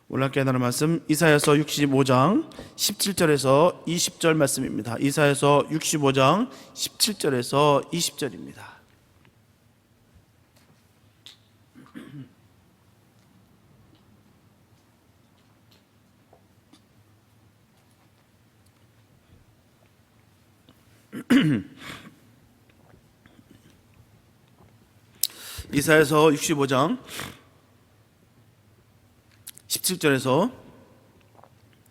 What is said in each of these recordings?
오늘 함께 나눌 말씀 이사야서 65장 17절에서 20절 말씀입니다. 이사야서 65장 17절에서 20절입니다. 이사야서 65장 17절에서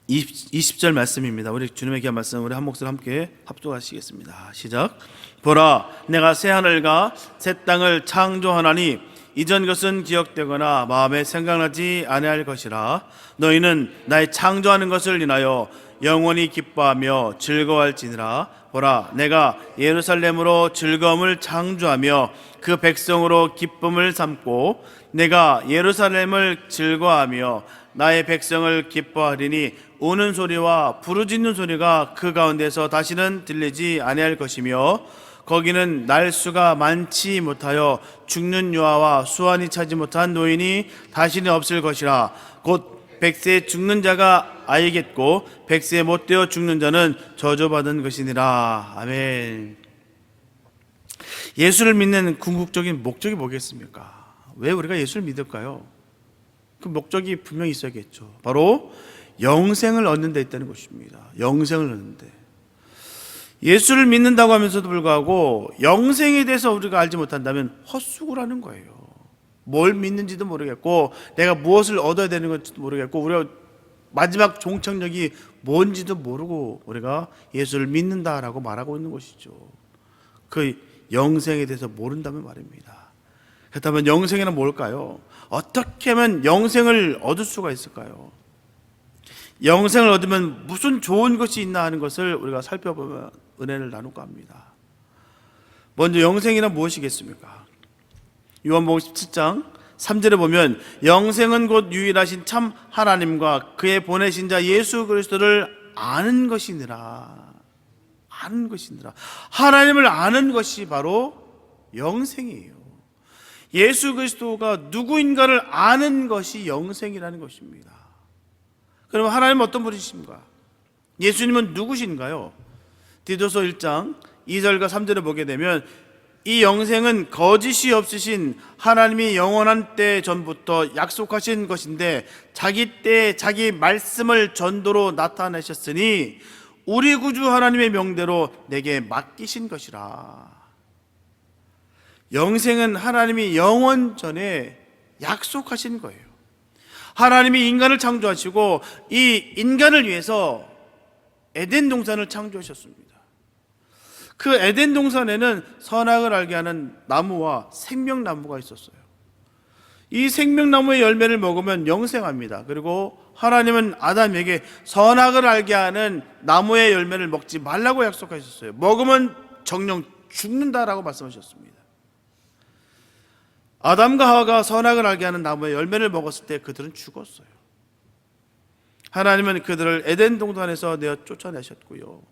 20절 말씀입니다. 우리 주님의 귀한 말씀 우리 한 목소리 함께 합독하시겠습니다. 시작. 보라, 내가 새 하늘과 새 땅을 창조하나니 이전 것은 기억되거나 마음에 생각나지 아니할 것이라. 너희는 나의 창조하는 것을 인하여 영원히 기뻐하며 즐거워할지니라. 보라, 내가 예루살렘으로 즐거움을 창조하며 그 백성으로 기쁨을 삼고 내가 예루살렘을 즐거워하며 나의 백성을 기뻐하리니 우는 소리와 부르짖는 소리가 그 가운데서 다시는 들리지 아니할 것이며 거기는 날수가 많지 못하여 죽는 유아와 수완이 차지 못한 노인이 다시는 없을 것이라. 곧 백세에 죽는 자가 아이겠고 백세에 못되어 죽는 자는 저주받은 것이니라. 아멘. 예수를 믿는 궁극적인 목적이 뭐겠습니까? 왜 우리가 예수를 믿을까요? 그 목적이 분명히 있어야겠죠. 바로 영생을 얻는 데 있다는 것입니다. 영생을 얻는 데. 예수를 믿는다고 하면서도 불구하고 영생에 대해서 우리가 알지 못한다면 헛수고를 하는 거예요. 뭘 믿는지도 모르겠고 내가 무엇을 얻어야 되는 건지도 모르겠고 우리가 마지막 종착역이 뭔지도 모르고 우리가 예수를 믿는다라고 말하고 있는 것이죠. 그 영생에 대해서 모른다면 말입니다. 그렇다면 영생이란 뭘까요? 어떻게 하면 영생을 얻을 수가 있을까요? 영생을 얻으면 무슨 좋은 것이 있나 하는 것을 우리가 살펴보면 은혜를 나눌까 합니다. 먼저 영생이란 무엇이겠습니까? 요한복음 17장 3절에 보면 영생은 곧 유일하신 참 하나님과 그의 보내신 자 예수 그리스도를 아는 것이니라. 아는 것이니라. 하나님을 아는 것이 바로 영생이에요. 예수 그리스도가 누구인가를 아는 것이 영생이라는 것입니다. 그러면 하나님은 어떤 분이십니까? 예수님은 누구신가요? 디도서 1장 2절과 3절을 보게 되면 이 영생은 거짓이 없으신 하나님이 영원한 때 전부터 약속하신 것인데 자기 때에 자기 말씀을 전도로 나타내셨으니 우리 구주 하나님의 명대로 내게 맡기신 것이라. 영생은 하나님이 영원 전에 약속하신 거예요. 하나님이 인간을 창조하시고 이 인간을 위해서 에덴 동산을 창조하셨습니다. 그 에덴 동산에는 선악을 알게 하는 나무와 생명나무가 있었어요. 이 생명나무의 열매를 먹으면 영생합니다. 그리고 하나님은 아담에게 선악을 알게 하는 나무의 열매를 먹지 말라고 약속하셨어요. 먹으면 정령 죽는다라고 말씀하셨습니다. 아담과 하와가 선악을 알게 하는 나무의 열매를 먹었을 때 그들은 죽었어요. 하나님은 그들을 에덴 동산에서 내어 쫓아내셨고요.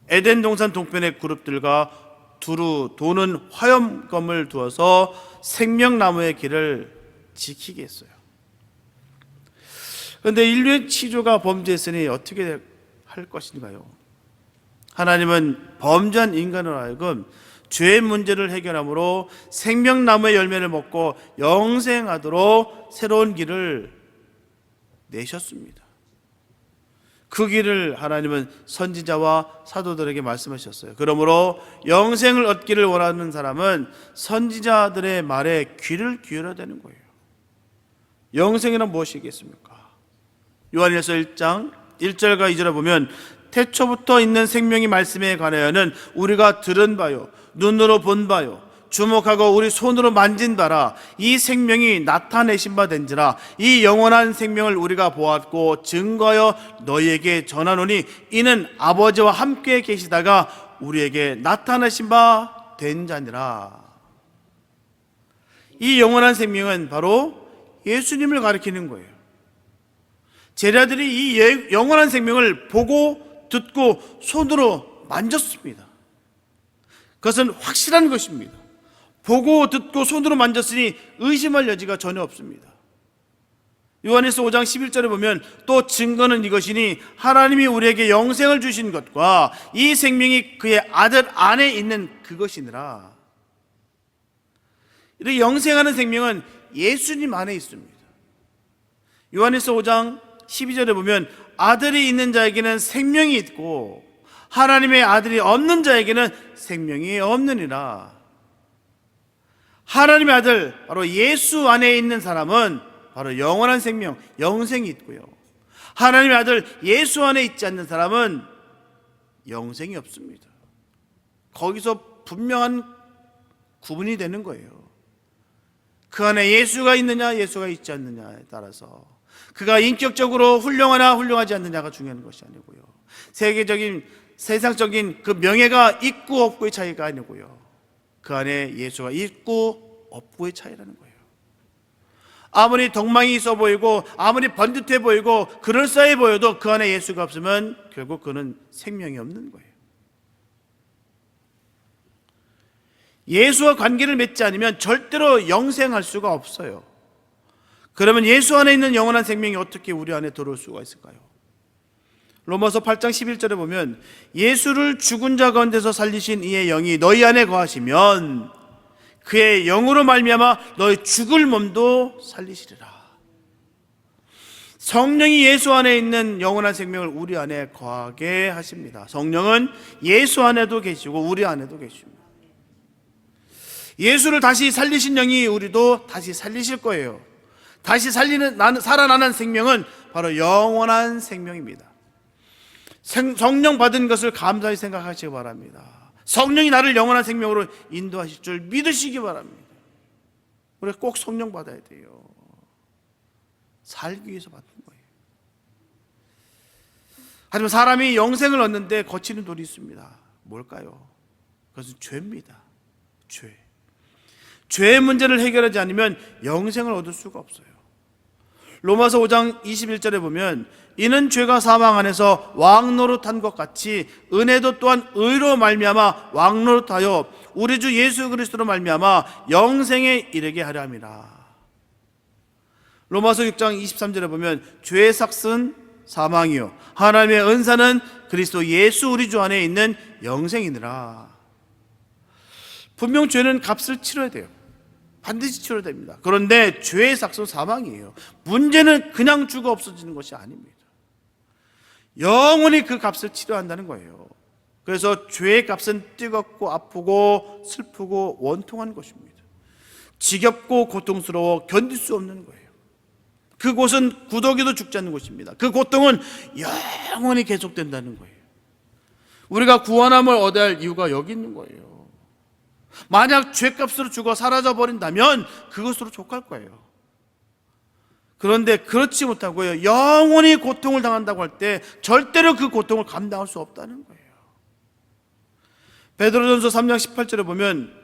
에덴 동산 동편의 그룹들과 두루 도는 화염검을 두어서 생명나무의 길을 지키게 했어요. 그런데 인류의 치조가 범죄했으니 어떻게 할 것인가요? 하나님은 범죄한 인간으로 하여금 죄의 문제를 해결함으로 생명나무의 열매를 먹고 영생하도록 새로운 길을 내셨습니다. 그 길을 하나님은 선지자와 사도들에게 말씀하셨어요. 그러므로 영생을 얻기를 원하는 사람은 선지자들의 말에 귀를 기울여야 되는 거예요. 영생이란 무엇이겠습니까? 요한일서 1장 1절과 2절에 보면 태초부터 있는 생명이 말씀에 관하여는 우리가 들은 바요 눈으로 본 바요 주목하고 우리 손으로 만진 바라 이 생명이 나타내신 바 된지라. 이 영원한 생명을 우리가 보았고 증거하여 너희에게 전하노니 이는 아버지와 함께 계시다가 우리에게 나타내신 바 된 자니라. 이 영원한 생명은 바로 예수님을 가리키는 거예요. 제자들이 이 영원한 생명을 보고 듣고 손으로 만졌습니다. 그것은 확실한 것입니다. 보고 듣고 손으로 만졌으니 의심할 여지가 전혀 없습니다. 요한일서 5장 11절에 보면 또 증거는 이것이니 하나님이 우리에게 영생을 주신 것과 이 생명이 그의 아들 안에 있는 그것이니라. 이렇게 영생하는 생명은 예수님 안에 있습니다. 요한일서 5장 12절에 보면 아들이 있는 자에게는 생명이 있고 하나님의 아들이 없는 자에게는 생명이 없느니라. 하나님의 아들 바로 예수 안에 있는 사람은 바로 영원한 생명, 영생이 있고요. 하나님의 아들 예수 안에 있지 않는 사람은 영생이 없습니다. 거기서 분명한 구분이 되는 거예요. 그 안에 예수가 있느냐 예수가 있지 않느냐에 따라서 그가 인격적으로 훌륭하나 훌륭하지 않느냐가 중요한 것이 아니고요. 세계적인 세상적인 그 명예가 있고 없고의 차이가 아니고요. 그 안에 예수가 있고 없고의 차이라는 거예요. 아무리 덕망이 있어 보이고 아무리 번듯해 보이고 그럴싸해 보여도 그 안에 예수가 없으면 결국 그는 생명이 없는 거예요. 예수와 관계를 맺지 않으면 절대로 영생할 수가 없어요. 그러면 예수 안에 있는 영원한 생명이 어떻게 우리 안에 들어올 수가 있을까요? 로마서 8장 11절에 보면 예수를 죽은 자 가운데서 살리신 이의 영이 너희 안에 거하시면 그의 영으로 말미암아 너희 죽을 몸도 살리시리라. 성령이 예수 안에 있는 영원한 생명을 우리 안에 거하게 하십니다. 성령은 예수 안에도 계시고 우리 안에도 계십니다. 예수를 다시 살리신 영이 우리도 다시 살리실 거예요. 다시 살아나는 생명은 바로 영원한 생명입니다. 성령 받은 것을 감사히 생각하시기 바랍니다. 성령이 나를 영원한 생명으로 인도하실 줄 믿으시기 바랍니다. 우리가 꼭 성령 받아야 돼요. 살기 위해서 받는 거예요. 하지만 사람이 영생을 얻는데 거치는 돌이 있습니다. 뭘까요? 그것은 죄입니다. 죄의 문제를 해결하지 않으면 영생을 얻을 수가 없어요. 로마서 5장 21절에 보면 이는 죄가 사망 안에서 왕노릇한 것 같이 은혜도 또한 의로 말미암아 왕노릇하여 우리 주 예수 그리스도로 말미암아 영생에 이르게 하려 함이라. 로마서 6장 23절에 보면 죄의 삭은 사망이요 하나님의 은사는 그리스도 예수 우리 주 안에 있는 영생이니라. 분명 죄는 값을 치러야 돼요. 반드시 치러야 됩니다. 그런데 죄의 삭은 사망이에요. 문제는 그냥 죽어 없어지는 것이 아닙니다. 영원히 그 값을 치러야 한다는 거예요. 그래서 죄의 값은 뜨겁고 아프고 슬프고 원통한 것입니다. 지겹고 고통스러워 견딜 수 없는 거예요. 그곳은 구더기도 죽지 않는 곳입니다. 그 고통은 영원히 계속된다는 거예요. 우리가 구원함을 얻어야 할 이유가 여기 있는 거예요. 만약 죄값으로 죽어 사라져 버린다면 그것으로 족할 거예요. 그런데 그렇지 못하고요, 영원히 고통을 당한다고 할 때 절대로 그 고통을 감당할 수 없다는 거예요. 베드로전서 3장 18절에 보면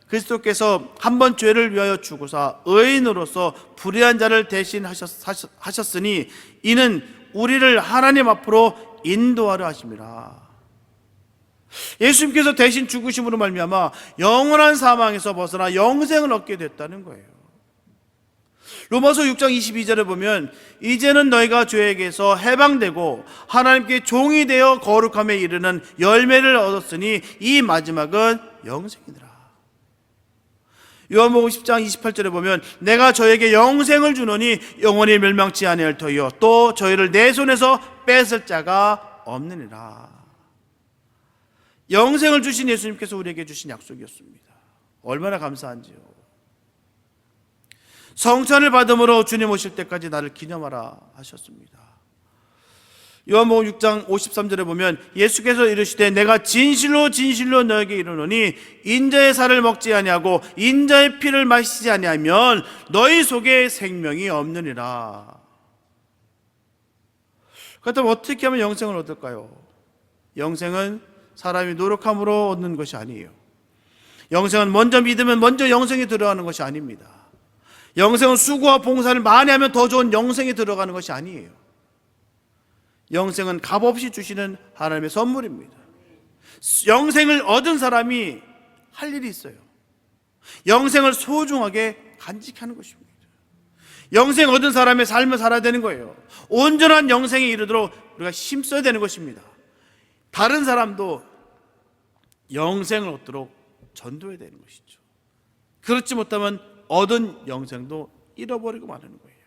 그리스도께서 한 번 죄를 위하여 죽으사 의인으로서 불의한 자를 대신하셨으니 이는 우리를 하나님 앞으로 인도하려 하심이라. 예수님께서 대신 죽으심으로 말미암아 영원한 사망에서 벗어나 영생을 얻게 됐다는 거예요. 로마서 6장 22절에 보면 이제는 너희가 죄에게서 해방되고 하나님께 종이 되어 거룩함에 이르는 열매를 얻었으니 이 마지막은 영생이니라. 요한복음 10장 28절에 보면 내가 저에게 영생을 주노니 영원히 멸망치 아니할 터이요 또 저희를 내 손에서 뺏을 자가 없느니라. 영생을 주신 예수님께서 우리에게 주신 약속이었습니다. 얼마나 감사한지요. 성찬을 받음으로 주님 오실 때까지 나를 기념하라 하셨습니다. 요한복음 6장 53절에 보면 예수께서 이르시되 내가 진실로 진실로 너에게 이르노니 인자의 살을 먹지 아니하고 인자의 피를 마시지 아니하면 너희 속에 생명이 없느니라. 그렇다면 어떻게 하면 영생을 얻을까요? 영생은 사람이 노력함으로 얻는 것이 아니에요. 영생은 먼저 믿으면 먼저 영생에 들어가는 것이 아닙니다. 영생은 수고와 봉사를 많이 하면 더 좋은 영생에 들어가는 것이 아니에요. 영생은 값없이 주시는 하나님의 선물입니다. 영생을 얻은 사람이 할 일이 있어요. 영생을 소중하게 간직하는 것입니다. 영생 얻은 사람의 삶을 살아야 되는 거예요. 온전한 영생에 이르도록 우리가 힘써야 되는 것입니다. 다른 사람도 영생을 얻도록 전도해야 되는 것이죠. 그렇지 못하면 얻은 영생도 잃어버리고 마는 거예요.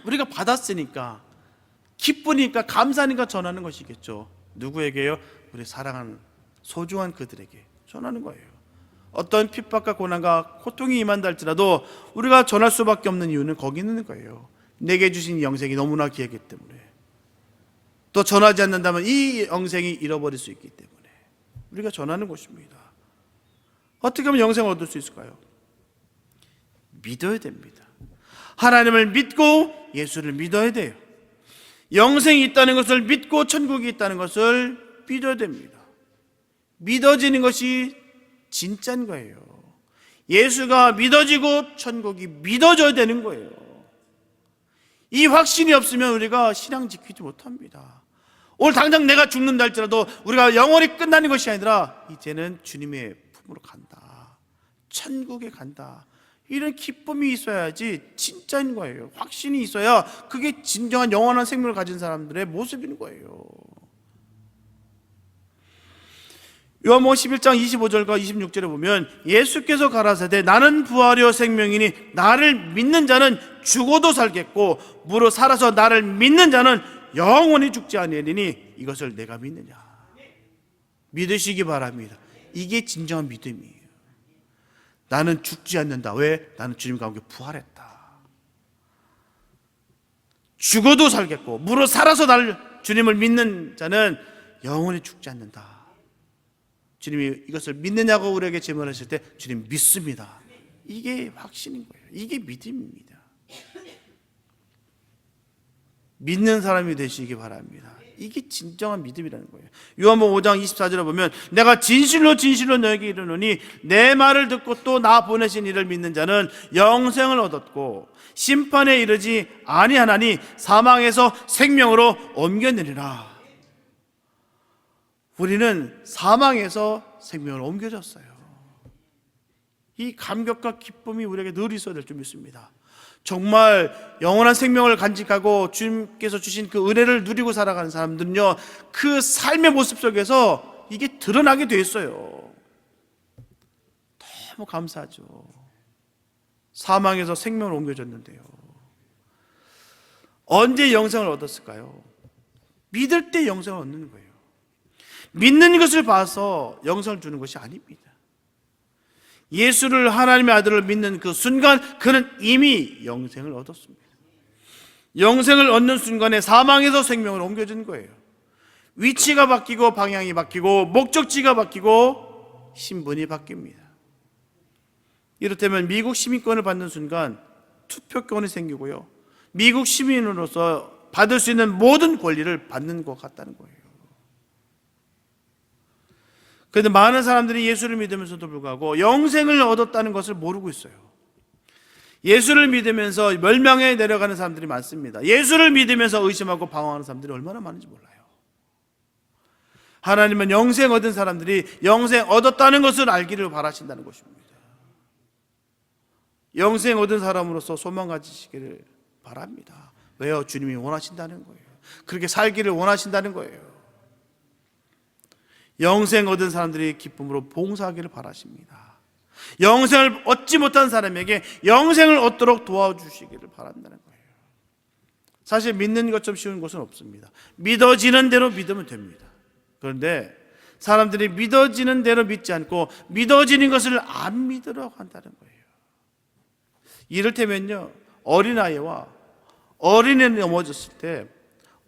우리가 받았으니까, 기쁘니까, 감사하니까 전하는 것이겠죠. 누구에게요? 우리 사랑하는 소중한 그들에게 전하는 거예요. 어떤 핍박과 고난과 고통이 임한다 할지라도 우리가 전할 수밖에 없는 이유는 거기 있는 거예요. 내게 주신 영생이 너무나 귀하기 때문에, 또 전하지 않는다면 이 영생이 잃어버릴 수 있기 때문에 우리가 전하는 것입니다. 어떻게 하면 영생을 얻을 수 있을까요? 믿어야 됩니다. 하나님을 믿고 예수를 믿어야 돼요. 영생이 있다는 것을 믿고 천국이 있다는 것을 믿어야 됩니다. 믿어지는 것이 진짜인 거예요. 예수가 믿어지고 천국이 믿어져야 되는 거예요. 이 확신이 없으면 우리가 신앙 지키지 못합니다. 오늘 당장 내가 죽는다 할지라도 우리가 영원히 끝나는 것이 아니라 이제는 주님의 품으로 간다, 천국에 간다, 이런 기쁨이 있어야지 진짜인 거예요. 확신이 있어야 그게 진정한 영원한 생명을 가진 사람들의 모습인 거예요. 요한복음 11장 25절과 26절에 보면 예수께서 가라사대 나는 부활이요 생명이니 나를 믿는 자는 죽어도 살겠고 무릇 살아서 나를 믿는 자는 영원히 죽지 아니하리니 이것을 내가 믿느냐. 믿으시기 바랍니다. 이게 진정한 믿음이에요. 나는 죽지 않는다. 왜? 나는 주님과 함께 부활했다. 죽어도 살겠고 무릇 살아서 주님을 믿는 자는 영원히 죽지 않는다. 주님이 이것을 믿느냐고 우리에게 질문하실 때 주님 믿습니다. 이게 확신인 거예요. 이게 믿음입니다. 믿는 사람이 되시기 바랍니다. 이게 진정한 믿음이라는 거예요. 요한복음 5장 24절에 보면 내가 진실로 진실로 너에게 이르노니 내 말을 듣고 또 나 보내신 이를 믿는 자는 영생을 얻었고 심판에 이르지 아니하나니 사망에서 생명으로 옮겨내리라. 우리는 사망에서 생명으로 옮겨졌어요. 이 감격과 기쁨이 우리에게 늘 있어야 될 줄 믿습니다. 정말 영원한 생명을 간직하고 주님께서 주신 그 은혜를 누리고 살아가는 사람들은요, 그 삶의 모습 속에서 이게 드러나게 돼 있어요. 너무 감사하죠. 사망에서 생명을 옮겨졌는데요. 언제 영생을 얻었을까요? 믿을 때 영생을 얻는 거예요. 믿는 것을 봐서 영생을 주는 것이 아닙니다. 예수를 하나님의 아들을 믿는 그 순간 그는 이미 영생을 얻었습니다. 영생을 얻는 순간에 사망에서 생명으로 옮겨진 거예요. 위치가 바뀌고 방향이 바뀌고 목적지가 바뀌고 신분이 바뀝니다. 이를테면 미국 시민권을 받는 순간 투표권이 생기고요, 미국 시민으로서 받을 수 있는 모든 권리를 받는 것 같다는 거예요. 그런데 많은 사람들이 예수를 믿으면서도 불구하고 영생을 얻었다는 것을 모르고 있어요. 예수를 믿으면서 멸망에 내려가는 사람들이 많습니다. 예수를 믿으면서 의심하고 방황하는 사람들이 얼마나 많은지 몰라요. 하나님은 영생 얻은 사람들이 영생 얻었다는 것을 알기를 바라신다는 것입니다. 영생 얻은 사람으로서 소망 가지시기를 바랍니다. 왜요? 주님이 원하신다는 거예요. 그렇게 살기를 원하신다는 거예요. 영생 얻은 사람들이 기쁨으로 봉사하기를 바라십니다. 영생을 얻지 못한 사람에게 영생을 얻도록 도와주시기를 바란다는 거예요. 사실 믿는 것처럼 쉬운 것은 없습니다. 믿어지는 대로 믿으면 됩니다. 그런데 사람들이 믿어지는 대로 믿지 않고 믿어지는 것을 안 믿으려고 한다는 거예요. 이를테면요, 어린아이와 어린애 넘어졌을 때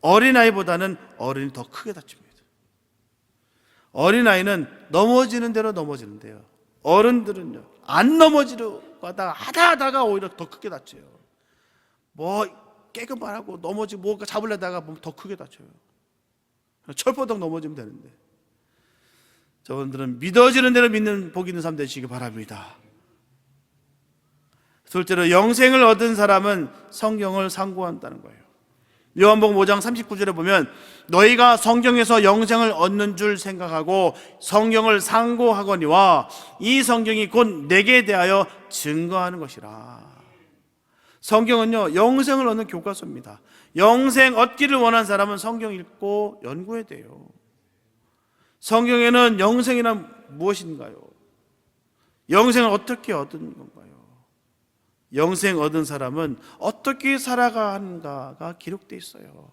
어린아이보다는 어른이 더 크게 다칩니다. 어린아이는 넘어지는 대로 넘어지는데요, 어른들은요 안 넘어지려고 하다가 오히려 더 크게 다쳐요. 뭐 깨끗만 하고 넘어지고 뭔가 잡으려다가 보면 더 크게 다쳐요. 철퍼덕 넘어지면 되는데, 저분들은 믿어지는 대로 믿는 복 있는 삶 되시기 바랍니다. 둘째로 영생을 얻은 사람은 성경을 상고한다는 거예요. 요한복음 5장 39절에 보면 너희가 성경에서 영생을 얻는 줄 생각하고 성경을 상고하거니와 이 성경이 곧 내게 대하여 증거하는 것이라. 성경은요, 영생을 얻는 교과서입니다. 영생 얻기를 원하는 사람은 성경 읽고 연구해야 돼요. 성경에는 영생이란 무엇인가요? 영생을 어떻게 얻은 건가요? 영생 얻은 사람은 어떻게 살아가는가가 기록되어 있어요.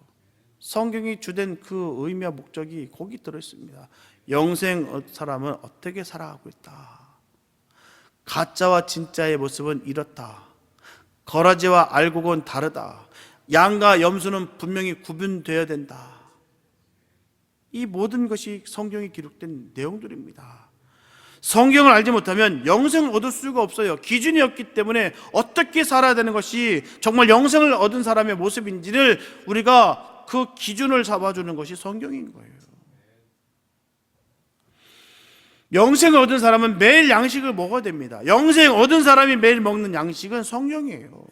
성경이 주된 그 의미와 목적이 거기 들어있습니다. 영생 얻은 사람은 어떻게 살아가고 있다. 가짜와 진짜의 모습은 이렇다. 거라지와 알곡은 다르다. 양과 염소는 분명히 구분되어야 된다. 이 모든 것이 성경에 기록된 내용들입니다. 성경을 알지 못하면 영생을 얻을 수가 없어요. 기준이 없기 때문에 어떻게 살아야 되는 것이 정말 영생을 얻은 사람의 모습인지를 우리가 그 기준을 잡아주는 것이 성경인 거예요. 영생을 얻은 사람은 매일 양식을 먹어야 됩니다. 영생 얻은 사람이 매일 먹는 양식은 성령이에요.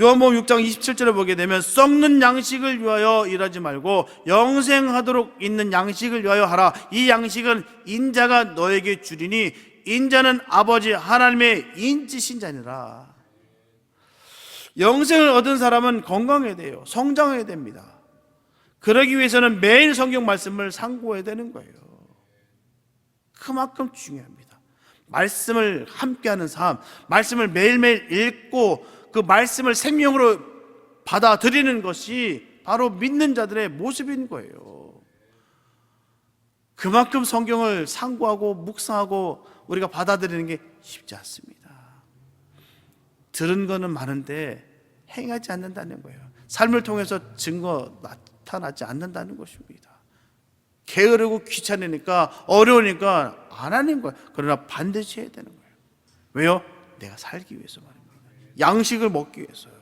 요한복음 6장 27절에 보게 되면 썩는 양식을 위하여 일하지 말고 영생하도록 있는 양식을 위하여 하라. 이 양식은 인자가 너에게 주리니 인자는 아버지 하나님의 인치신 자니라. 영생을 얻은 사람은 건강해야 돼요. 성장해야 됩니다. 그러기 위해서는 매일 성경 말씀을 상고해야 되는 거예요. 그만큼 중요합니다. 말씀을 함께하는 삶, 말씀을 매일매일 읽고 그 말씀을 생명으로 받아들이는 것이 바로 믿는 자들의 모습인 거예요. 그만큼 성경을 상고하고 묵상하고 우리가 받아들이는 게 쉽지 않습니다. 들은 거는 많은데 행하지 않는다는 거예요. 삶을 통해서 증거 나타나지 않는다는 것입니다. 게으르고 귀찮으니까 어려우니까 안 하는 거예요. 그러나 반드시 해야 되는 거예요. 왜요? 내가 살기 위해서 말입니다. 양식을 먹기 위해서요.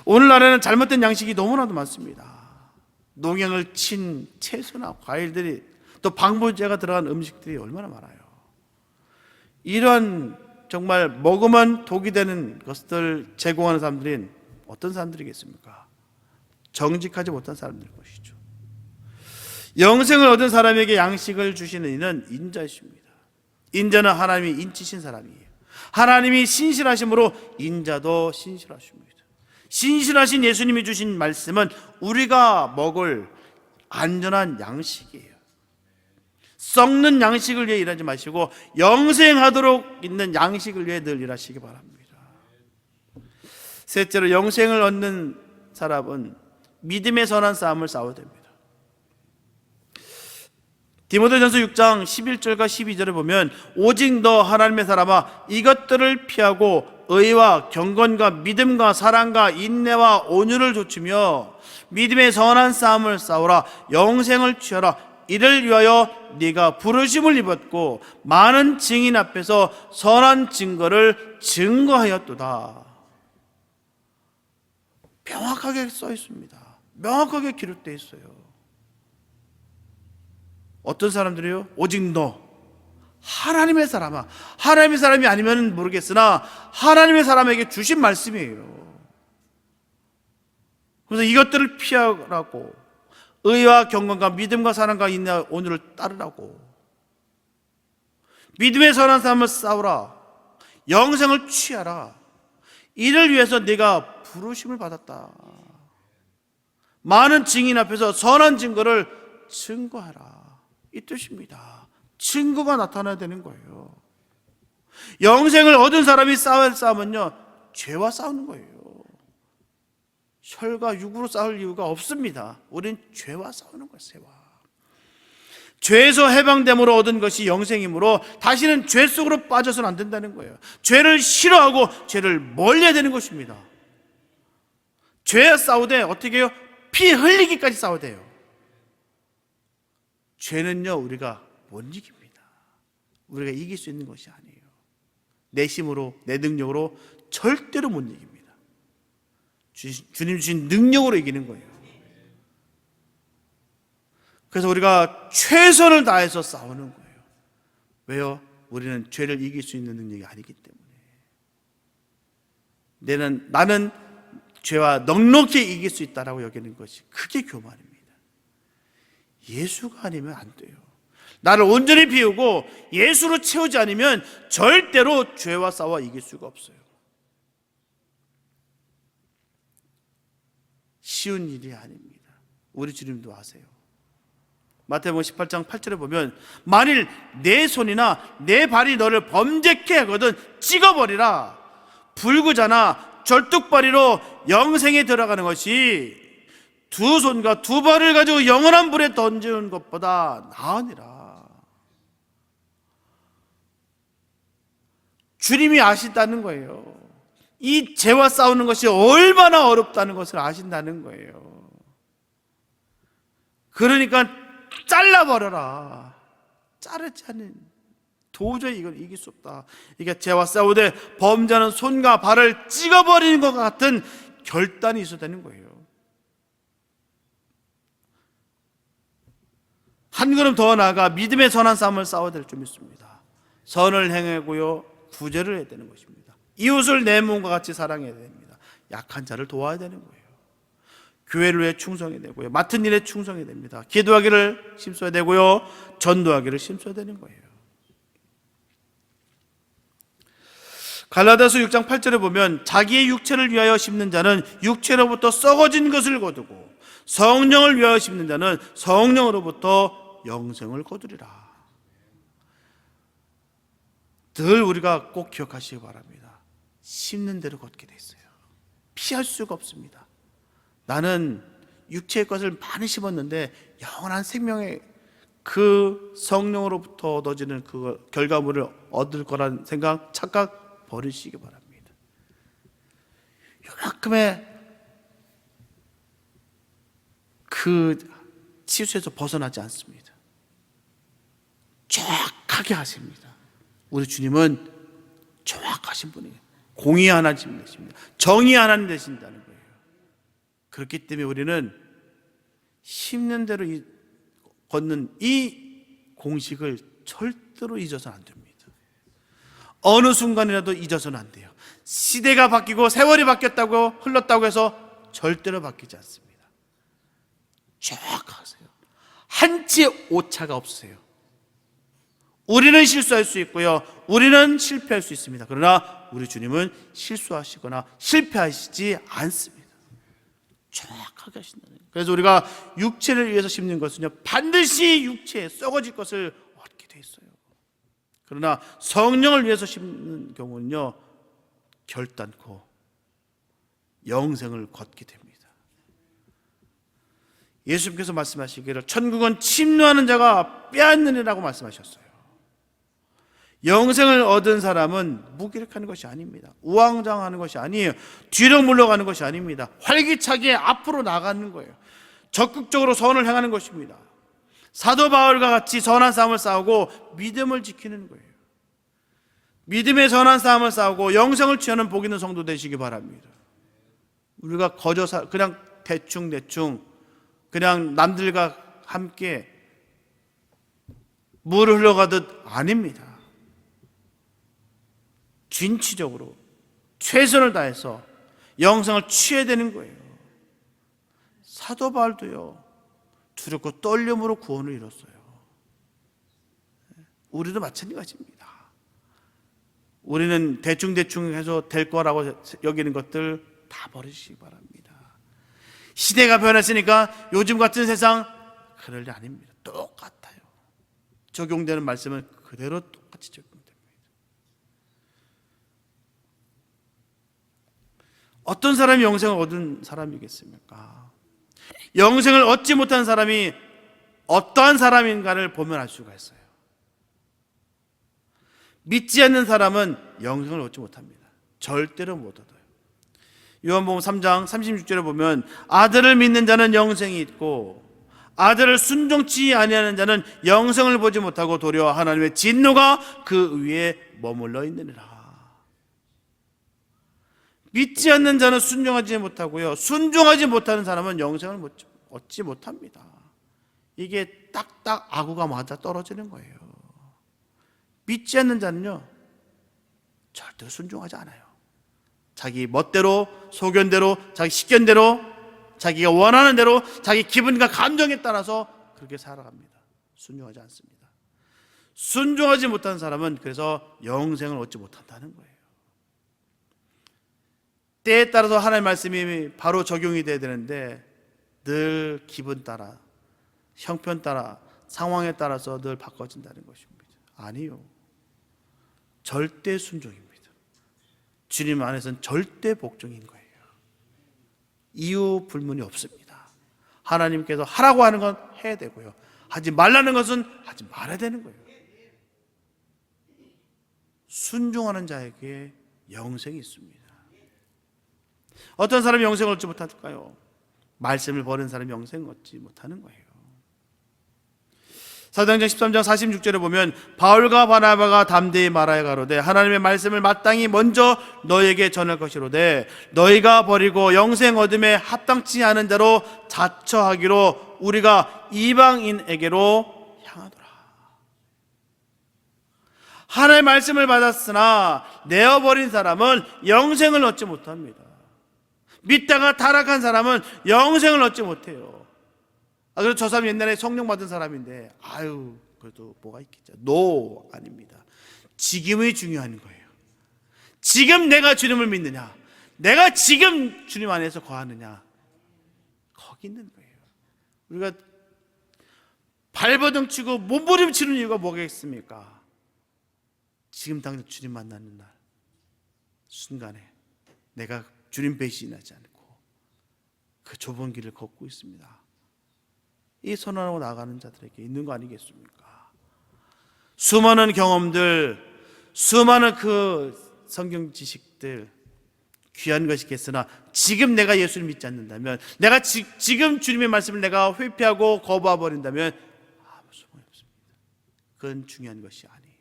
오늘날에는 잘못된 양식이 너무나도 많습니다. 농약을 친 채소나 과일들이 또 방부제가 들어간 음식들이 얼마나 많아요. 이러한 정말 먹으면 독이 되는 것들 제공하는 사람들은 어떤 사람들이겠습니까? 정직하지 못한 사람들 것이죠. 영생을 얻은 사람에게 양식을 주시는 이는 인자이십니다. 인자는 하나님이 인치신 사람이에요. 하나님이 신실하심으로 인자도 신실하십니다. 신실하신 예수님이 주신 말씀은 우리가 먹을 안전한 양식이에요. 썩는 양식을 위해 일하지 마시고 영생하도록 있는 양식을 위해 늘 일하시기 바랍니다. 셋째로, 영생을 얻는 사람은 믿음의 선한 싸움을 싸워야 됩니다. 디모데전서 6장 11절과 12절에 보면 오직 너 하나님의 사람아 이것들을 피하고 의와 경건과 믿음과 사랑과 인내와 온유를 좇으며 믿음의 선한 싸움을 싸우라. 영생을 취하라. 이를 위하여 네가 부르심을 입었고 많은 증인 앞에서 선한 증거를 증거하였도다. 명확하게 써 있습니다. 명확하게 기록되어 있어요. 어떤 사람들이요? 오직 너 하나님의 사람아. 하나님의 사람이 아니면 모르겠으나 하나님의 사람에게 주신 말씀이에요. 그래서 이것들을 피하라고, 의와 경건과 믿음과 사랑과 인내와 온유를 따르라고, 믿음의 선한 삶을 싸우라, 영생을 취하라. 이를 위해서 네가 부르심을 받았다. 많은 증인 앞에서 선한 증거를 증거하라. 이 뜻입니다. 증거가 나타나야 되는 거예요. 영생을 얻은 사람이 싸울 싸움은요, 죄와 싸우는 거예요. 혈과 육으로 싸울 이유가 없습니다. 우린 죄와 싸우는 거예요. 죄와. 죄에서 해방됨으로 얻은 것이 영생이므로 다시는 죄 속으로 빠져서는 안 된다는 거예요. 죄를 싫어하고 죄를 멀리해야 되는 것입니다. 죄와 싸우되 어떻게 해요? 피 흘리기까지 싸워야 돼요. 죄는요, 우리가 못 이깁니다. 우리가 이길 수 있는 것이 아니에요. 내 힘으로, 내 능력으로 절대로 못 이깁니다. 주님 주신 능력으로 이기는 거예요. 그래서 우리가 최선을 다해서 싸우는 거예요. 왜요? 우리는 죄를 이길 수 있는 능력이 아니기 때문에. 나는 죄와 넉넉히 이길 수 있다라고 여기는 것이 크게 교만입니다. 예수가 아니면 안 돼요. 나를 온전히 비우고 예수로 채우지 않으면 절대로 죄와 싸워 이길 수가 없어요. 쉬운 일이 아닙니다. 우리 주님도 아세요. 마태복음 18장 8절에 보면 만일 내 손이나 내 발이 너를 범죄케 하거든 찍어버리라. 불구자나 절뚝발이로 영생에 들어가는 것이 두 손과 두 발을 가지고 영원한 불에 던지는 것보다 나으니라. 주님이 아신다는 거예요. 이 죄와 싸우는 것이 얼마나 어렵다는 것을 아신다는 거예요. 그러니까 잘라버려라. 자르지 않은 도저히 이걸 이길 수 없다. 이게 죄와 싸우되 범죄하는 손과 발을 찍어버리는 것 같은 결단이 있어야 되는 거예요. 한 걸음 더 나아가 믿음의 선한 싸움을 싸워야 될 줄 믿습니다. 선을 행하고요, 구제를 해야 되는 것입니다. 이웃을 내 몸과 같이 사랑해야 됩니다. 약한 자를 도와야 되는 거예요. 교회를 위해 충성해야 되고요, 맡은 일에 충성해야 됩니다. 기도하기를 힘써야 되고요, 전도하기를 힘써야 되는 거예요. 갈라디아서 6장 8절에 보면 자기의 육체를 위하여 심는 자는 육체로부터 썩어진 것을 거두고 성령을 위하여 심는 자는 성령으로부터 영생을 거두리라. 늘 우리가 꼭 기억하시기 바랍니다. 심는 대로 걷게 돼 있어요. 피할 수가 없습니다. 나는 육체의 것을 많이 심었는데 영원한 생명의 그 성령으로부터 얻어지는 그 결과물을 얻을 거라는 생각, 착각 버리시기 바랍니다. 요만큼의 그 치수에서 벗어나지 않습니다. 정확하게 하십니다. 우리 주님은 정확하신 분이에요. 공의 하나님 되십니다. 정의 하나님 되신다는 거예요. 그렇기 때문에 우리는 심는 대로 걷는 이 공식을 절대로 잊어서는 안 됩니다. 어느 순간이라도 잊어서는 안 돼요. 시대가 바뀌고 세월이 바뀌었다고 흘렀다고 해서 절대로 바뀌지 않습니다. 정확하세요. 한치의 오차가 없으세요. 우리는 실수할 수 있고요, 우리는 실패할 수 있습니다. 그러나 우리 주님은 실수하시거나 실패하시지 않습니다. 정확하게 하신다는 거예요. 그래서 우리가 육체를 위해서 심는 것은요, 반드시 육체에 썩어질 것을 얻게 돼 있어요. 그러나 성령을 위해서 심는 경우는요, 결단코 영생을 걷게 됩니다. 예수님께서 말씀하시기를 천국은 침노하는 자가 빼앗느니라고 말씀하셨어요. 영생을 얻은 사람은 무기력하는 것이 아닙니다. 우왕좌왕하는 것이 아니에요. 뒤로 물러가는 것이 아닙니다. 활기차게 앞으로 나가는 거예요. 적극적으로 선을 행하는 것입니다. 사도 바울과 같이 선한 싸움을 싸우고 믿음을 지키는 거예요. 믿음의 선한 싸움을 싸우고 영생을 취하는 복 있는 성도 되시기 바랍니다. 우리가 그냥 대충 그냥 남들과 함께 물 흘러가듯 아닙니다. 진취적으로 최선을 다해서 영생을 취해야 되는 거예요. 사도 바울도요, 두렵고 떨림으로 구원을 이뤘어요. 우리도 마찬가지입니다. 우리는 대충 해서 될 거라고 여기는 것들 다 버리시기 바랍니다. 시대가 변했으니까 요즘 같은 세상 그럴 일 아닙니다. 똑같아요. 적용되는 말씀은 그대로 똑같이 적용됩니다. 어떤 사람이 영생을 얻은 사람이겠습니까? 영생을 얻지 못한 사람이 어떠한 사람인가를 보면 알 수가 있어요. 믿지 않는 사람은 영생을 얻지 못합니다. 절대로 못 얻어요. 요한복음 3장 36절에 보면 아들을 믿는 자는 영생이 있고 아들을 순종치 아니하는 자는 영생을 보지 못하고 도리어 하나님의 진노가 그 위에 머물러 있느니라. 믿지 않는 자는 순종하지 못하고요, 순종하지 못하는 사람은 영생을 얻지 못합니다. 이게 딱딱 아구가 맞아 떨어지는 거예요. 믿지 않는 자는요, 절대로 순종하지 않아요. 자기 멋대로, 소견대로, 자기 식견대로, 자기가 원하는 대로, 자기 기분과 감정에 따라서 그렇게 살아갑니다. 순종하지 않습니다. 순종하지 못한 사람은 그래서 영생을 얻지 못한다는 거예요. 때에 따라서 하나님의 말씀이 바로 적용이 돼야 되는데 늘 기분 따라, 형편 따라, 상황에 따라서 늘 바꿔진다는 것입니다. 아니요, 절대 순종입니다. 주님 안에서는 절대 복종인 거예요. 이유 불문이 없습니다. 하나님께서 하라고 하는 건 해야 되고요, 하지 말라는 것은 하지 말아야 되는 거예요. 순종하는 자에게 영생이 있습니다. 어떤 사람이 영생을 얻지 못할까요? 말씀을 버린 사람이 영생을 얻지 못하는 거예요. 사도행전 13장 46절에 보면 바울과 바나바가 담대히 말하여 가로되 하나님의 말씀을 마땅히 먼저 너에게 전할 것이로되 너희가 버리고 영생 얻음에 합당치 않은 자로 자처하기로 우리가 이방인에게로 향하더라. 하나님의 말씀을 받았으나 내어버린 사람은 영생을 얻지 못합니다. 믿다가 타락한 사람은 영생을 얻지 못해요. 그래서 저 사람 옛날에 성령 받은 사람인데 아유 그래도 뭐가 있겠죠. 노, 아닙니다. 지금이 중요한 거예요. 지금 내가 주님을 믿느냐, 내가 지금 주님 안에서 거하느냐, 거기 있는 거예요. 우리가 발버둥 치고 몸부림치는 이유가 뭐겠습니까? 지금 당장 주님 만나는 날 순간에 내가 주님 배신하지 않고 그 좁은 길을 걷고 있습니다. 이 선언하고 나가는 자들에게 있는 거 아니겠습니까? 수많은 경험들, 수많은 그 성경 지식들 귀한 것이겠으나 지금 내가 예수를 믿지 않는다면, 내가 지금 주님의 말씀을 내가 회피하고 거부해 버린다면 아무 소용이 없습니다. 그건 중요한 것이 아니에요.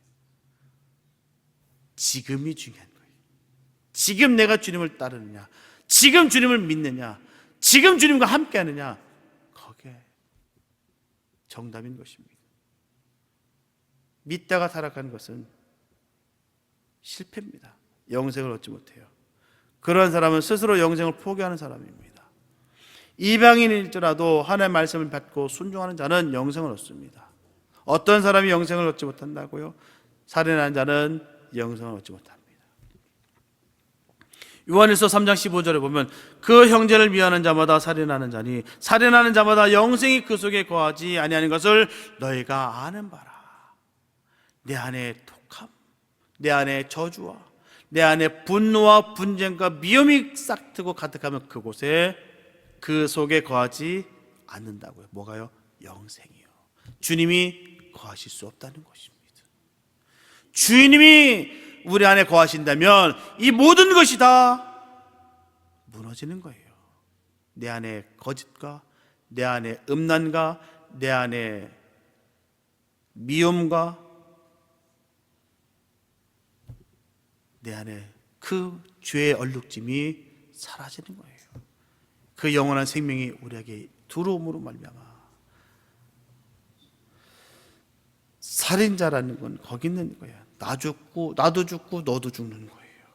지금이 중요한 거예요. 지금 내가 주님을 따르느냐, 지금 주님을 믿느냐, 지금 주님과 함께 하느냐, 거기에 정답인 것입니다. 믿다가 타락하는 것은 실패입니다. 영생을 얻지 못해요. 그러한 사람은 스스로 영생을 포기하는 사람입니다. 이방인일지라도 하나님의 말씀을 받고 순종하는 자는 영생을 얻습니다. 어떤 사람이 영생을 얻지 못한다고요? 살인하는 자는 영생을 얻지 못합니다. 요한일서 3장 15절에 보면 그 형제를 미워하는 자마다 살인하는 자니 살인하는 자마다 영생이 그 속에 거하지 아니하는 것을 너희가 아는 바라. 내 안에 독함, 내 안에 저주와 내 안에 분노와 분쟁과 미움이 싹트고 가득하면 그곳에 그 속에 거하지 않는다고요. 뭐가요? 영생이요. 주님이 거하실 수 없다는 것입니다. 주님이 우리 안에 거하신다면 이 모든 것이 다 무너지는 거예요. 내 안에 거짓과 내 안에 음란과 내 안에 미움과 내 안에 그 죄의 얼룩짐이 사라지는 거예요. 그 영원한 생명이 우리에게 들어옴으로 말미암아. 살인자라는 건 거기 있는 거예요. 나 죽고 나도 죽고 너도 죽는 거예요.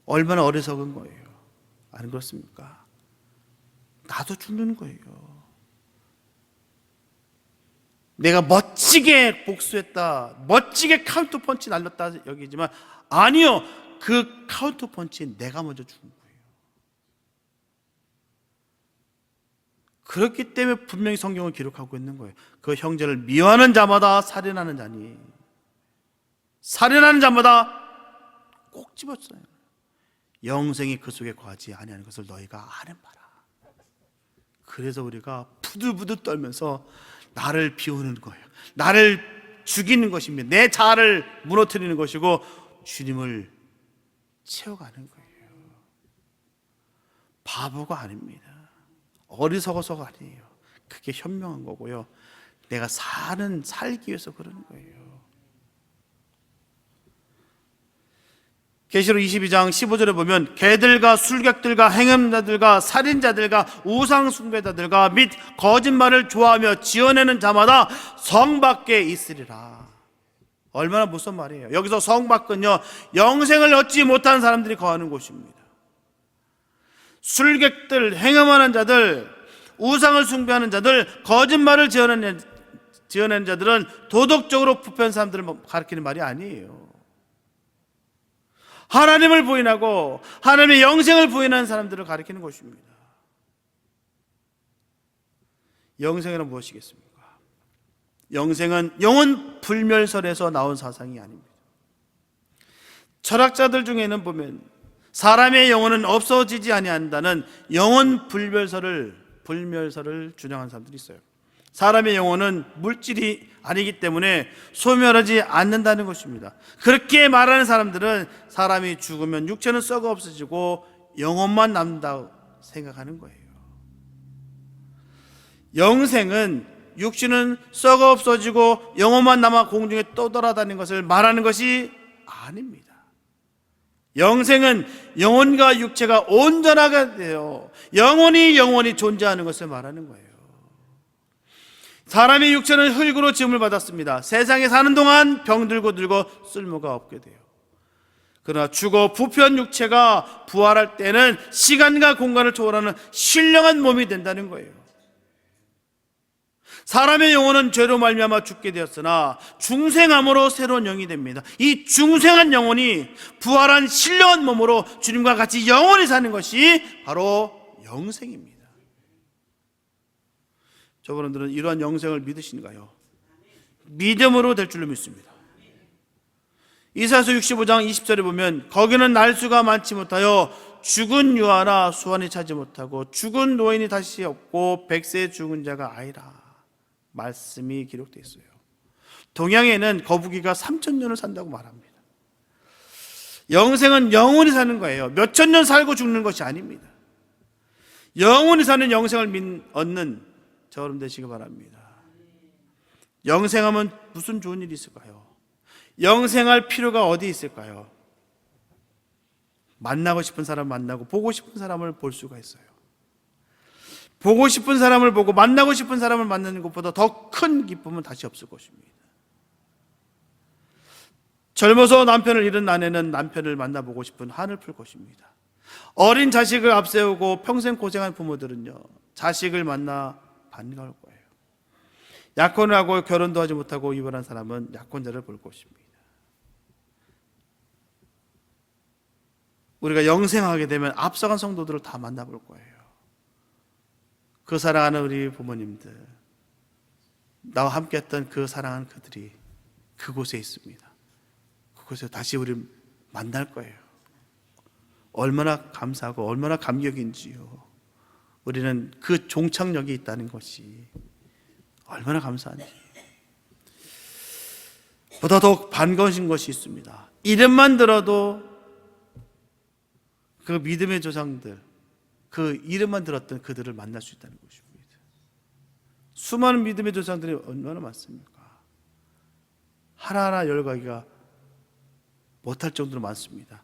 얼마나 어리석은 거예요. 안 그렇습니까? 나도 죽는 거예요. 내가 멋지게 복수했다, 멋지게 카운터 펀치 날렸다 여기지만 아니요, 그 카운터 펀치는 내가 먼저 죽은 거예요. 그렇기 때문에 분명히 성경을 기록하고 있는 거예요. 그 형제를 미워하는 자마다 살인하는 자니, 살인하는 자마다 꼭 집었어요. 영생이 그 속에 거하지 아니하는 것을 너희가 아는 바라. 그래서 우리가 부들부들 떨면서 나를 비우는 거예요. 나를 죽이는 것입니다. 내 자아를 무너뜨리는 것이고 주님을 채워가는 거예요. 바보가 아닙니다. 어리석어서가 아니에요. 그게 현명한 거고요. 내가 살기 위해서 그러는 거예요. 계시록 22장 15절에 보면 개들과 술객들과 행음자들과 살인자들과 우상숭배자들과 및 거짓말을 좋아하며 지어내는 자마다 성 밖에 있으리라. 얼마나 무슨 말이에요. 여기서 성 밖은요, 영생을 얻지 못한 사람들이 거하는 곳입니다. 술객들, 행음하는 자들, 우상을 숭배하는 자들, 거짓말을 지어내는 자들은 도덕적으로 부패한 사람들을 가리키는 말이 아니에요. 하나님을 부인하고 하나님의 영생을 부인하는 사람들을 가리키는 것입니다. 영생이란 무엇이겠습니까? 영생은 영혼 불멸설에서 나온 사상이 아닙니다. 철학자들 중에는 보면 사람의 영혼은 없어지지 아니한다는 영혼 불멸설을 주장하는 사람들이 있어요. 사람의 영혼은 물질이 아니기 때문에 소멸하지 않는다는 것입니다. 그렇게 말하는 사람들은 사람이 죽으면 육체는 썩어 없어지고 영혼만 남는다고 생각하는 거예요. 영생은 육신은 썩어 없어지고 영혼만 남아 공중에 떠돌아다니는 것을 말하는 것이 아닙니다. 영생은 영혼과 육체가 온전하게 되어 영원히 존재하는 것을 말하는 거예요. 사람의 육체는 흙으로 지음을 받았습니다. 세상에 사는 동안 병들고 늙어 쓸모가 없게 돼요. 그러나 죽어 부패한 육체가 부활할 때는 시간과 공간을 초월하는 신령한 몸이 된다는 거예요. 사람의 영혼은 죄로 말미암아 죽게 되었으나 중생함으로 새로운 영이 됩니다. 이 중생한 영혼이 부활한 신령한 몸으로 주님과 같이 영원히 사는 것이 바로 영생입니다. 저분들은 이러한 영생을 믿으신가요? 믿음으로 될 줄로 믿습니다. 이사야서 65장 20절에 보면 거기는 날수가 많지 못하여 죽은 유아나 수완이 차지 못하고 죽은 노인이 다시 없고 백세 죽은 자가 아니라 말씀이 기록되어 있어요. 동양에는 거북이가 3,000년을 산다고 말합니다. 영생은 영원히 사는 거예요. 몇천 년 살고 죽는 것이 아닙니다. 영원히 사는 영생을 얻는 저럼 되시기 바랍니다. 영생하면 무슨 좋은 일이 있을까요? 영생할 필요가 어디 있을까요? 만나고 싶은 사람 만나고 보고 싶은 사람을 볼 수가 있어요. 보고 싶은 사람을 보고 만나고 싶은 사람을 만나는 것보다 더 큰 기쁨은 다시 없을 것입니다. 젊어서 남편을 잃은 아내는 남편을 만나보고 싶은 한을 풀 것입니다. 어린 자식을 앞세우고 평생 고생한 부모들은요, 자식을 만나 반가울 거예요. 약혼을 하고 결혼도 하지 못하고 이별한 사람은 약혼자를 볼 것입니다. 우리가 영생하게 되면 앞서간 성도들을 다 만나볼 거예요. 그 사랑하는 우리 부모님들, 나와 함께했던 그 사랑하는 그들이 그곳에 있습니다. 그곳에 다시 우리 만날 거예요. 얼마나 감사하고 얼마나 감격인지요. 우리는 그 종착역이 있다는 것이 얼마나 감사한지. 보다 더 반가우신 것이 있습니다. 이름만 들어도 그 믿음의 조상들, 그 이름만 들었던 그들을 만날 수 있다는 것입니다. 수많은 믿음의 조상들이 얼마나 많습니까? 하나하나 열거하기가 못할 정도로 많습니다.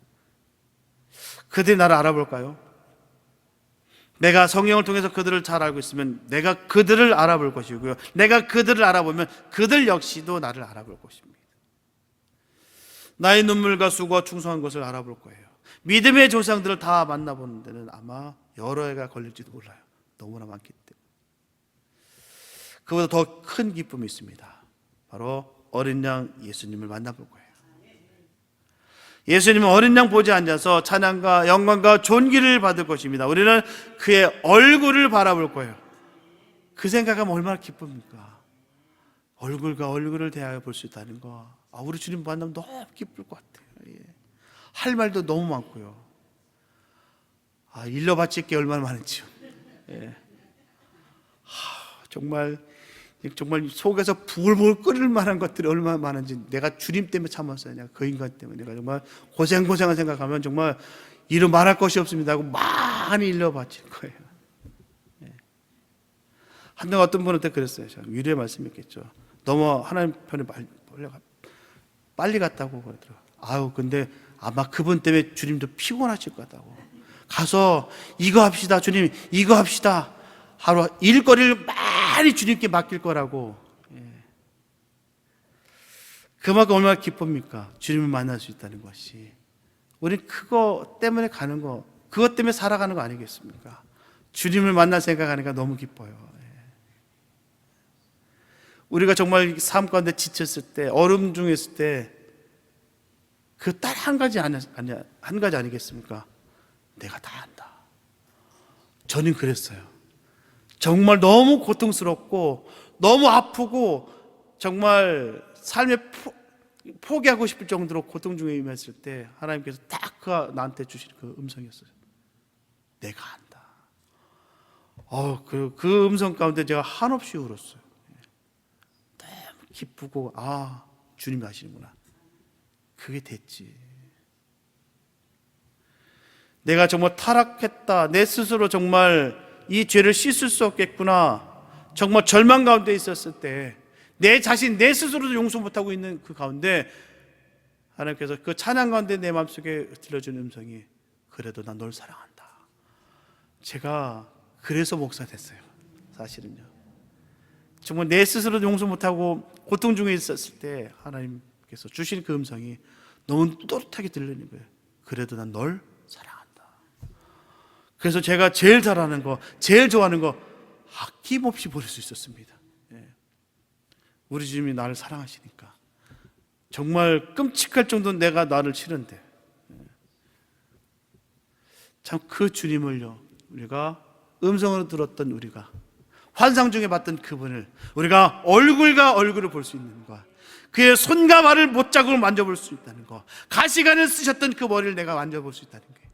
그들이 나를 알아볼까요? 내가 성경을 통해서 그들을 잘 알고 있으면 내가 그들을 알아볼 것이고요, 내가 그들을 알아보면 그들 역시도 나를 알아볼 것입니다. 나의 눈물과 수고와 충성한 것을 알아볼 거예요. 믿음의 조상들을 다 만나보는 데는 아마 여러 해가 걸릴지도 몰라요. 너무나 많기 때문에. 그보다 더 큰 기쁨이 있습니다. 바로 어린 양 예수님을 만나볼 거예요. 예수님은 어린 양 보지 앉아서 찬양과 영광과 존귀를 받을 것입니다. 우리는 그의 얼굴을 바라볼 거예요. 그 생각하면 얼마나 기쁩니까? 얼굴과 얼굴을 대하여 볼 수 있다는 거, 우리 주님 만나면 너무 기쁠 것 같아요. 할 말도 너무 많고요. 일러 바칠 게 얼마나 많은지요. 정말 속에서 부글부글 끓을 만한 것들이 얼마나 많은지, 내가 주님 때문에 참았어요. 내가 그 인간 때문에 내가 정말 고생한 생각하면 정말 이루 말할 것이 없습니다 하고 많이 일러 바칠 거예요. 한동안 어떤 분한테 그랬어요. 위로의 말씀이었겠죠. 너무 하나님 편에 빨리 갔다고 그러더라고요. 근데 아마 그분 때문에 주님도 피곤하실 것 같다고. 가서 이거 합시다, 주님 이거 합시다 하루 일거리를 많이 주님께 맡길 거라고. 그만큼 얼마나 기쁩니까? 주님을 만날 수 있다는 것이. 우리 그거 때문에 가는 거, 그것 때문에 살아가는 거 아니겠습니까? 주님을 만날 생각하니까 너무 기뻐요. 우리가 정말 삶 가운데 지쳤을 때, 어려움 중에 있을 때, 그 딱 한 가지 한 가지 아니겠습니까? 내가 다 한다. 저는 그랬어요. 정말 너무 고통스럽고 너무 아프고 정말 삶에 포기하고 싶을 정도로 고통 중에 임했을 때 하나님께서 딱 나한테 주신 그 음성이었어요. 내가 한다. 그 음성 가운데 제가 한없이 울었어요. 너무 기쁘고 주님이 하시는구나. 그게 됐지. 내가 정말 타락했다. 내 스스로 정말 이 죄를 씻을 수 없겠구나. 정말 절망 가운데 있었을 때 내 자신, 내 스스로도 용서 못하고 있는 그 가운데 하나님께서 그 찬양 가운데 내 마음속에 들려준 음성이 그래도 난 널 사랑한다. 제가 그래서 목사 됐어요. 사실은요. 정말 내 스스로도 용서 못하고 고통 중에 있었을 때 하나님께서 주신 그 음성이 너무 또렷하게 들리는 거예요. 그래도 난 널 사랑한다. 그래서 제가 제일 잘하는 거, 제일 좋아하는 거 아낌없이 버릴 수 있었습니다. 우리 주님이 나를 사랑하시니까 정말 끔찍할 정도로 내가 나를 치는데 참 그 주님을요, 우리가 음성으로 들었던 우리가 환상 중에 봤던 그분을 우리가 얼굴과 얼굴을 볼 수 있는 것, 그의 손과 발을 못자국을 만져볼 수 있다는 것, 가시관을 쓰셨던 그 머리를 내가 만져볼 수 있다는 게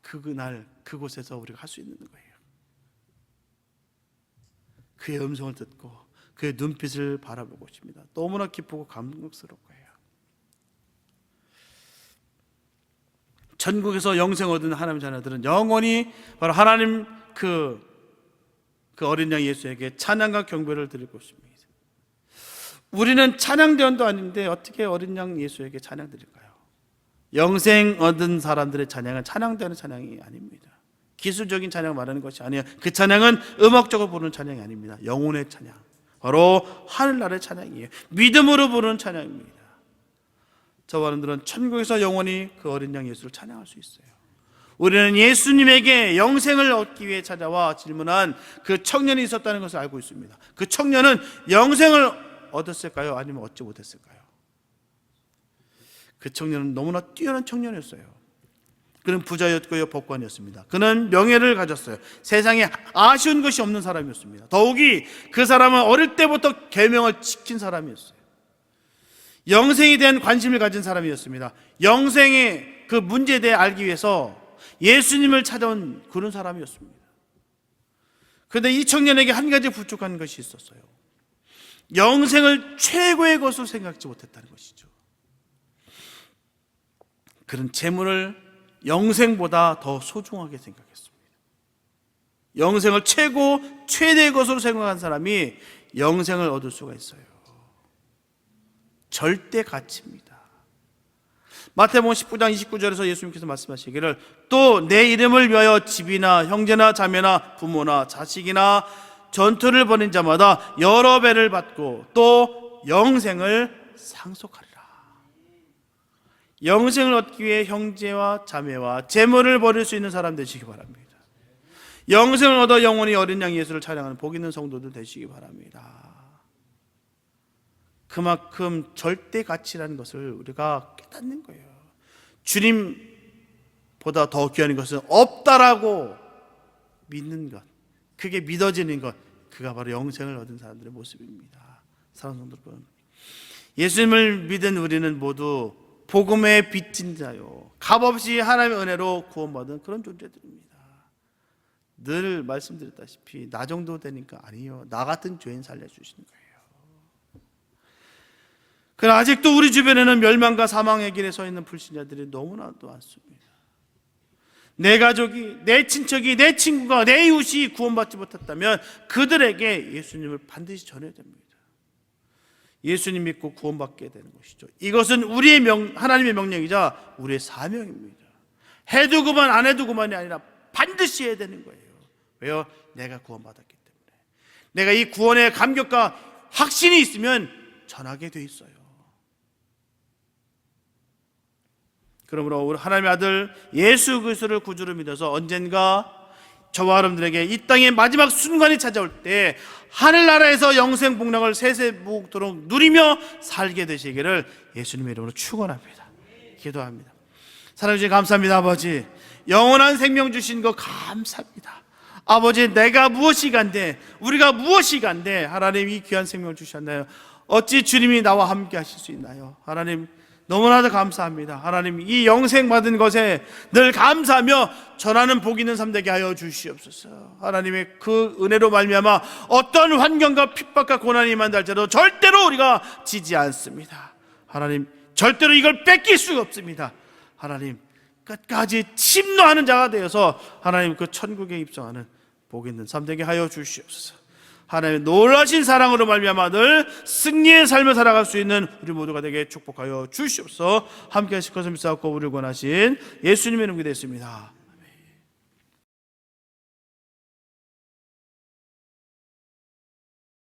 그날 그곳에서 우리가 할 수 있는 거예요. 그의 음성을 듣고 그의 눈빛을 바라보고 있습니다. 너무나 기쁘고 감격스러울 거예요. 천국에서 영생 얻은 하나님 자녀들은 영원히 바로 하나님 그 어린 양 예수에게 찬양과 경배를 드릴 것입니다. 우리는 찬양대원도 아닌데 어떻게 어린 양 예수에게 찬양 드릴까요? 영생 얻은 사람들의 찬양은 찬양대원의 찬양이 아닙니다. 기술적인 찬양 말하는 것이 아니에요. 그 찬양은 음악적으로 부르는 찬양이 아닙니다. 영혼의 찬양, 바로 하늘나라의 찬양이에요. 믿음으로 부르는 찬양입니다. 저와 여러분들은 천국에서 영원히 그 어린 양 예수를 찬양할 수 있어요. 우리는 예수님에게 영생을 얻기 위해 찾아와 질문한 그 청년이 있었다는 것을 알고 있습니다. 그 청년은 영생을 얻었을까요? 아니면 얻지 못했을까요? 그 청년은 너무나 뛰어난 청년이었어요. 그는 부자였고요, 법관이었습니다. 그는 명예를 가졌어요. 세상에 아쉬운 것이 없는 사람이었습니다. 더욱이 그 사람은 어릴 때부터 계명을 지킨 사람이었어요. 영생에 대한 관심을 가진 사람이었습니다. 영생의 그 문제에 대해 알기 위해서 예수님을 찾아온 그런 사람이었습니다. 그런데 이 청년에게 한 가지 부족한 것이 있었어요. 영생을 최고의 것으로 생각지 못했다는 것이죠. 그는 재물을 영생보다 더 소중하게 생각했습니다. 영생을 최대의 것으로 생각한 사람이 영생을 얻을 수가 있어요. 절대 가치입니다. 마태복음 19장 29절에서 예수님께서 말씀하시기를 또 내 이름을 위하여 집이나 형제나 자매나 부모나 자식이나 전투를 벌인 자마다 여러 배를 받고 또 영생을 상속하리라. 영생을 얻기 위해 형제와 자매와 재물을 버릴 수 있는 사람 되시기 바랍니다. 영생을 얻어 영원히 어린 양 예수를 찬양하는 복 있는 성도들 되시기 바랍니다. 그만큼 절대 가치라는 것을 우리가 깨닫는 거예요. 주님보다 더 귀한 것은 없다라고 믿는 것, 그게 믿어지는 것, 그가 바로 영생을 얻은 사람들의 모습입니다. 사랑하는 성도 여러분, 예수님을 믿은 우리는 모두 복음의 빚진 자요, 값없이 하나님의 은혜로 구원받은 그런 존재들입니다. 늘 말씀드렸다시피 나 정도 되니까 아니요, 나 같은 죄인 살려주시는 거예요. 그러나 아직도 우리 주변에는 멸망과 사망의 길에 서 있는 불신자들이 너무나도 많습니다. 내 가족이, 내 친척이, 내 친구가, 내 이웃이 구원받지 못했다면 그들에게 예수님을 반드시 전해야 됩니다. 예수님 믿고 구원받게 되는 것이죠. 이것은 우리의 하나님의 명령이자 우리의 사명입니다. 해도 그만 안 해도 그만이 아니라 반드시 해야 되는 거예요. 왜요? 내가 구원받았기 때문에. 내가 이 구원의 감격과 확신이 있으면 전하게 돼 있어요. 그러므로 우리 하나님의 아들 예수 그리스도를 구주로 믿어서 언젠가 저와 여러분들에게 이 땅의 마지막 순간이 찾아올 때 하늘나라에서 영생 복락을 세세무도록 누리며 살게 되시기를 예수님의 이름으로 축원합니다. 기도합니다. 사랑해 주신 감사합니다. 아버지, 영원한 생명 주신 거 감사합니다. 아버지, 내가 무엇이 간데, 우리가 무엇이 간데 하나님 이 귀한 생명을 주셨나요? 어찌 주님이 나와 함께 하실 수 있나요? 하나님 너무나도 감사합니다. 하나님 이 영생 받은 것에 늘 감사하며 전하는 복 있는 삶 되게 하여 주시옵소서. 하나님의 그 은혜로 말미암아 어떤 환경과 핍박과 고난이 만날지라도 절대로 우리가 지지 않습니다. 하나님 절대로 이걸 뺏길 수가 없습니다. 하나님 끝까지 침노하는 자가 되어서 하나님 그 천국에 입성하는 복 있는 삶 되게 하여 주시옵소서. 하나님의 놀라신 사랑으로 말미암아 늘 승리의 삶을 살아갈 수 있는 우리 모두가 되게 축복하여 주시옵소서. 함께 하실 것을 믿사옵고 우리를 권하신 예수님의 이름으로 기도했습니다.